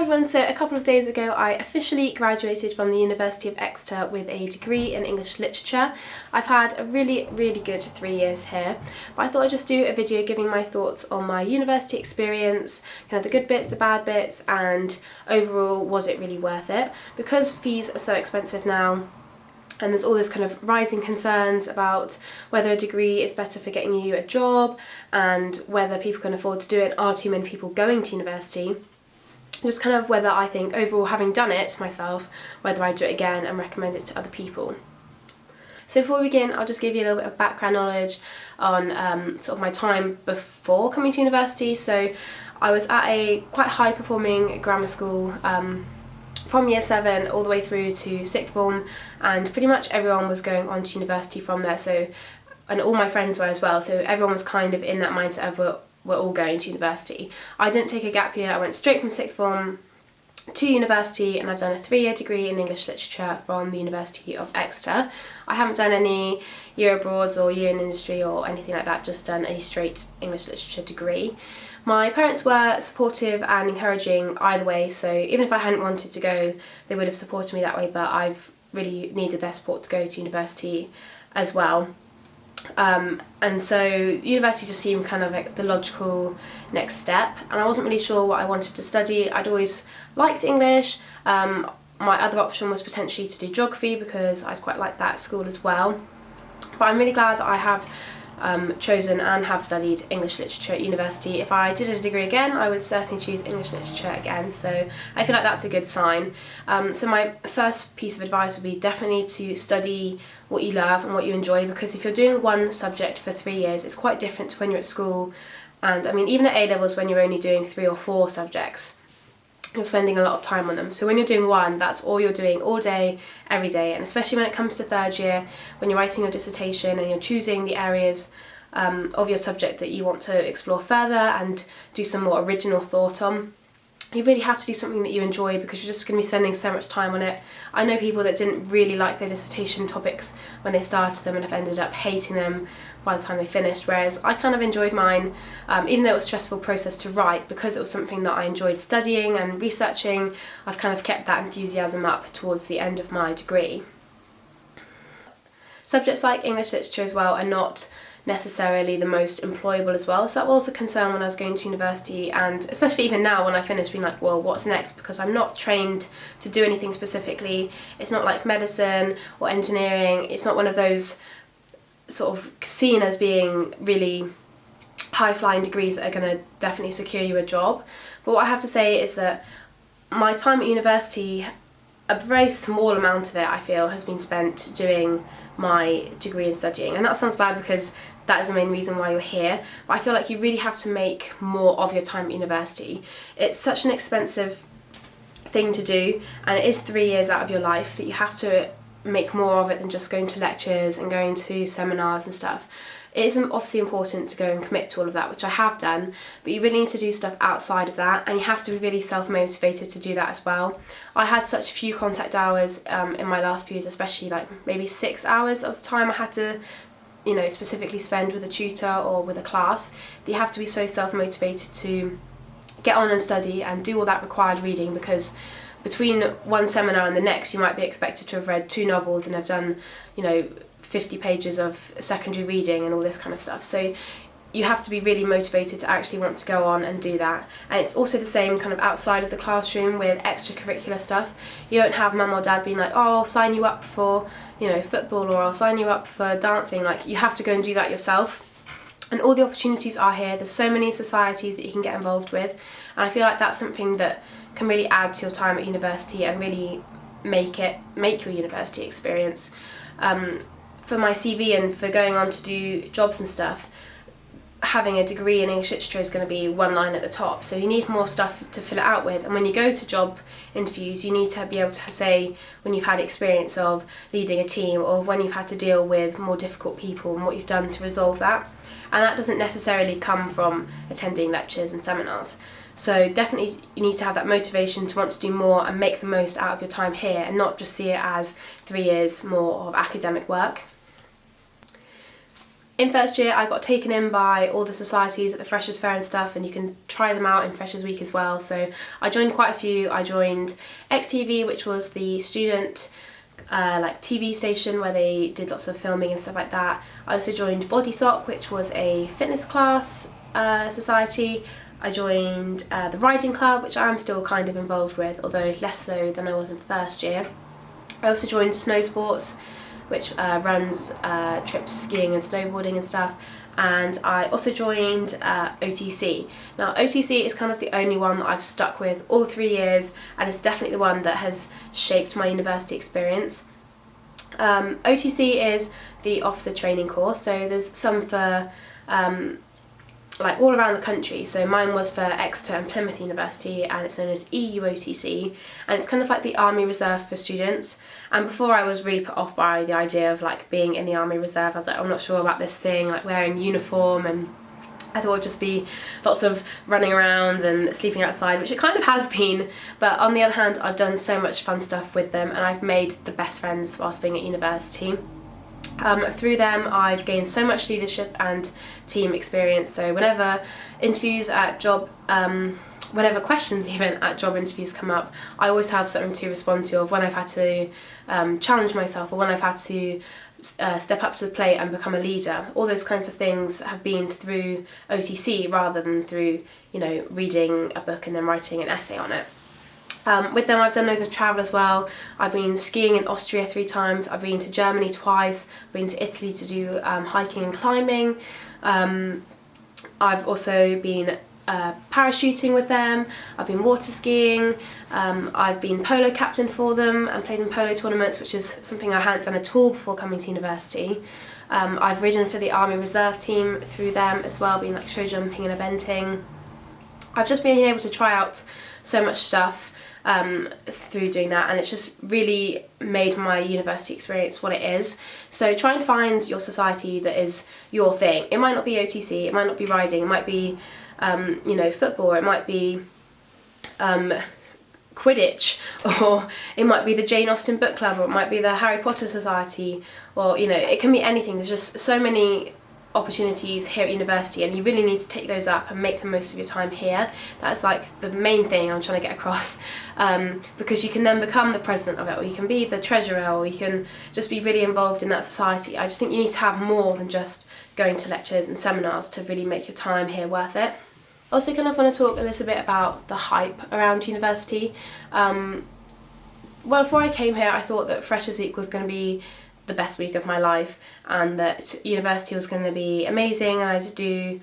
Everyone, so a couple of days ago I officially graduated from the University of Exeter with a degree in English literature. I've had a really good 3 years here, but I thought I'd just do a video giving my thoughts on my university experience, kind of the good bits, the bad bits, and overall was it really worth it? Because fees are so expensive now, and there's all this kind of rising concerns about whether a degree is better for getting you a job and whether people can afford to do it, are too many people going to university. Just kind of whether I think overall, having done it myself, whether I do it again and recommend it to other people. So before we begin, I'll just give you a little bit of background knowledge on sort of my time before coming to university. So I was at a quite high performing grammar school from year 7 all the way through to sixth form, and pretty much everyone was going on to university from there, and all my friends were as well, so everyone was kind of in that mindset of we're all going to university. I didn't take a gap year, I went straight from sixth form to university, and I've done a 3-year degree in English literature from the University of Exeter. I haven't done any year abroads or year in industry or anything like that, just done a straight English literature degree. My parents were supportive and encouraging either way, so even if I hadn't wanted to go, they would have supported me that way, but I've really needed their support to go to university as well. And so university just seemed kind of like the logical next step, and I wasn't really sure what I wanted to study. I'd always liked English. My other option was potentially to do geography because I'd quite like that at school as well, but I'm really glad that I have chosen and have studied English literature at university. If I did a degree again, I would certainly choose English literature again, so I feel like that's a good sign. So my first piece of advice would be definitely to study what you love and what you enjoy, because if you're doing one subject for 3 years, it's quite different to when you're at school. And I mean, even at A-levels, when you're only doing 3 or 4 subjects, you're spending a lot of time on them. So when you're doing one, that's all you're doing all day, every day. And especially when it comes to third year, when you're writing your dissertation and you're choosing the areas of your subject that you want to explore further and do some more original thought on, you really have to do something that you enjoy, because you're just going to be spending so much time on it. I know people that didn't really like their dissertation topics when they started them and have ended up hating them by the time they finished, whereas I kind of enjoyed mine, even though it was a stressful process to write, because it was something that I enjoyed studying and researching. I've kind of kept that enthusiasm up towards the end of my degree. Subjects like English literature as well are not necessarily the most employable as well, so that was a concern when I was going to university, and especially even now when I finished, being like, well, what's next? Because I'm not trained to do anything specifically. It's not like medicine or engineering. It's not one of those sort of seen as being really high-flying degrees that are going to definitely secure you a job. But what I have to say is that my time at university, a very small amount of it, I feel, has been spent doing my degree and studying. And that sounds bad because that is the main reason why you're here, but I feel like you really have to make more of your time at university. It's such an expensive thing to do, and it is 3 years out of your life that you have to make more of it than just going to lectures and going to seminars and stuff. It is obviously important to go and commit to all of that, which I have done, but you really need to do stuff outside of that, and you have to be really self-motivated to do that as well. I had such few contact hours in my last few years, especially like maybe 6 hours of time I had to, you know, specifically spend with a tutor or with a class, that you have to be so self-motivated to get on and study and do all that required reading, because between one seminar and the next, you might be expected to have read 2 novels and have done, you know, 50 pages of secondary reading and all this kind of stuff. So you have to be really motivated to actually want to go on and do that. And it's also the same kind of outside of the classroom with extracurricular stuff. You don't have mum or dad being like, oh, I'll sign you up for, you know, football, or I'll sign you up for dancing. Like, you have to go and do that yourself. And all the opportunities are here. There's so many societies that you can get involved with, and I feel like that's something that can really add to your time at university and really make your university experience. For my CV and for going on to do jobs and stuff, having a degree in English literature is going to be one line at the top, so you need more stuff to fill it out with. And when you go to job interviews, you need to be able to say when you've had experience of leading a team, or when you've had to deal with more difficult people and what you've done to resolve that. And that doesn't necessarily come from attending lectures and seminars. So definitely you need to have that motivation to want to do more and make the most out of your time here, and not just see it as 3 years more of academic work. In first year I got taken in by all the societies at the Freshers' Fair and stuff, and you can try them out in Freshers' Week as well. So I joined quite a few. I joined XTV, which was the student like TV station where they did lots of filming and stuff like that. I also joined Body Sock, which was a fitness class society. I joined the riding club, which I'm still kind of involved with, although less so than I was in first year. I also joined Snow Sports, which runs trips skiing and snowboarding and stuff, and I also joined OTC. Now OTC is kind of the only one that I've stuck with all 3 years, and it's definitely the one that has shaped my university experience. OTC is the officer training course, so there's some for like all around the country. So mine was for Exeter and Plymouth University, and it's known as EUOTC, and it's kind of like the Army Reserve for students. And before I was really put off by the idea of like being in the Army Reserve. I was like, I'm not sure about this thing, like wearing uniform, and I thought it would just be lots of running around and sleeping outside, which it kind of has been, but on the other hand I've done so much fun stuff with them, and I've made the best friends whilst being at university. Through them I've gained so much leadership and team experience, so whenever interviews at job, whenever questions even at job interviews come up, I always have something to respond to, of when I've had to challenge myself, or when I've had to step up to the plate and become a leader. All those kinds of things have been through OTC rather than through, you know, reading a book and then writing an essay on it. With them I've done loads of travel as well. I've been skiing in Austria 3 times, I've been to Germany twice, I've been to Italy to do hiking and climbing. I've also been parachuting with them, I've been water skiing, I've been polo captain for them and played in polo tournaments, which is something I hadn't done at all before coming to university. I've ridden for the Army Reserve team through them as well, being like show jumping and eventing. I've just been able to try out so much stuff through doing that, and it's just really made my university experience what it is. So try and find your society that is your thing. It might not be OTC, it might not be riding, it might be you know, football, or it might be Quidditch, or it might be the Jane Austen book club, or it might be the Harry Potter society, or you know, it can be anything. There's just so many opportunities here at university, and you really need to take those up and make the most of your time here. That's like the main thing I'm trying to get across, because you can then become the president of it, or you can be the treasurer, or you can just be really involved in that society. I just think you need to have more than just going to lectures and seminars to really make your time here worth it. Also kind of want to talk a little bit about the hype around university. Well, before I came here I thought that Freshers' Week was going to be the best week of my life, and that university was going to be amazing, and I had to do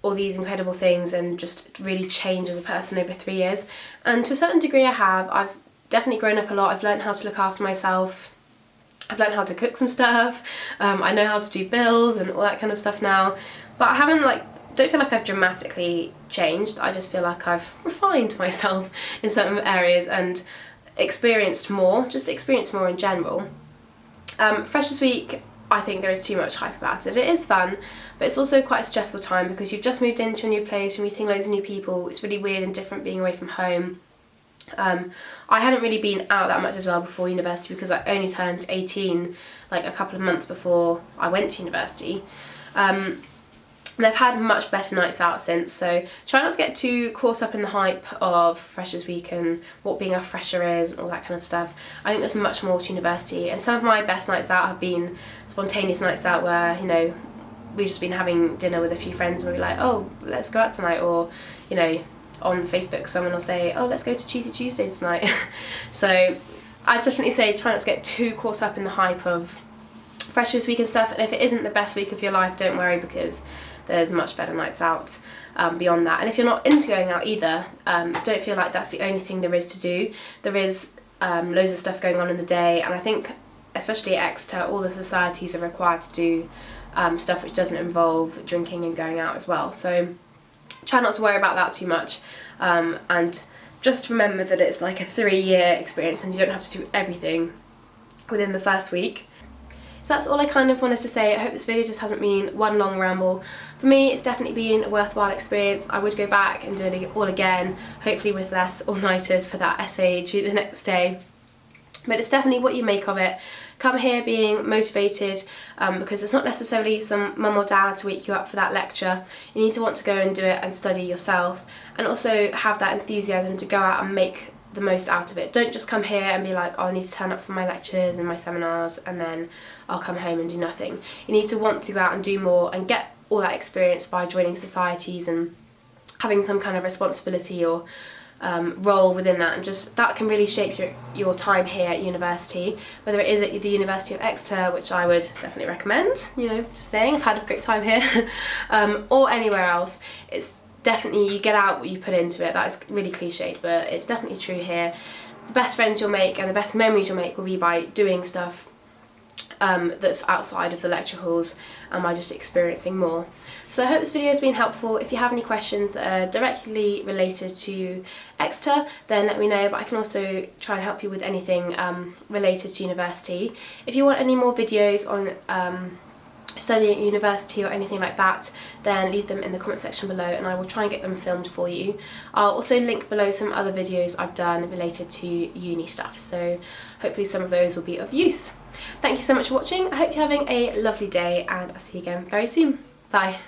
all these incredible things and just really change as a person over 3 years. And to a certain degree I have. I've definitely grown up a lot. I've learned how to look after myself. I've learned how to cook some stuff. I know how to do bills and all that kind of stuff now. But I don't feel like I've dramatically changed. I just feel like I've refined myself in certain areas and experienced more in general. Freshers' Week, I think there is too much hype about it. It is fun, but it's also quite a stressful time because you've just moved into a new place, you're meeting loads of new people. It's really weird and different being away from home. I hadn't really been out that much as well before university, because I only turned 18 like a couple of months before I went to university. And I've had much better nights out since, so try not to get too caught up in the hype of Freshers' Week and what being a fresher is and all that kind of stuff. I think there's much more to university, and some of my best nights out have been spontaneous nights out where, you know, we've just been having dinner with a few friends and we're like, oh, let's go out tonight, or, you know, on Facebook someone will say, oh, let's go to Cheesy Tuesdays tonight. So I'd definitely say try not to get too caught up in the hype of Freshers' Week and stuff, and if it isn't the best week of your life, don't worry, because there's much better nights out beyond that. And if you're not into going out either, don't feel like that's the only thing there is to do. There is loads of stuff going on in the day, and I think especially at Exeter all the societies are required to do stuff which doesn't involve drinking and going out as well. So try not to worry about that too much, and just remember that it's like a 3-year experience and you don't have to do everything within the first week. So that's all I kind of wanted to say. I hope this video just hasn't been one long ramble. For me, it's definitely been a worthwhile experience. I would go back and do it all again, hopefully with less all-nighters for that essay due the next day. But it's definitely what you make of it. come here being motivated, because it's not necessarily some mum or dad to wake you up for that lecture. You need to want to go and do it and study yourself, and also have that enthusiasm to go out and make the most out of it. Don't just come here and be like, oh, I need to turn up for my lectures and my seminars and then I'll come home and do nothing. You need to want to go out and do more and get all that experience by joining societies and having some kind of responsibility or role within that, and just that can really shape your time here at university, whether it is at the University of Exeter, which I would definitely recommend, you know, just saying, I've had a great time here, or anywhere else. It's definitely, you get out what you put into it. That is really cliched, but it's definitely true here. The best friends you'll make and the best memories you'll make will be by doing stuff that's outside of the lecture halls and by just experiencing more. So I hope this video has been helpful. If you have any questions that are directly related to Exeter, then let me know, but I can also try and help you with anything related to university. If you want any more videos on studying at university or anything like that, then leave them in the comment section below and I will try and get them filmed for you. I'll also link below some other videos I've done related to uni stuff, so hopefully some of those will be of use. Thank you so much for watching. I hope you're having a lovely day and I'll see you again very soon. Bye.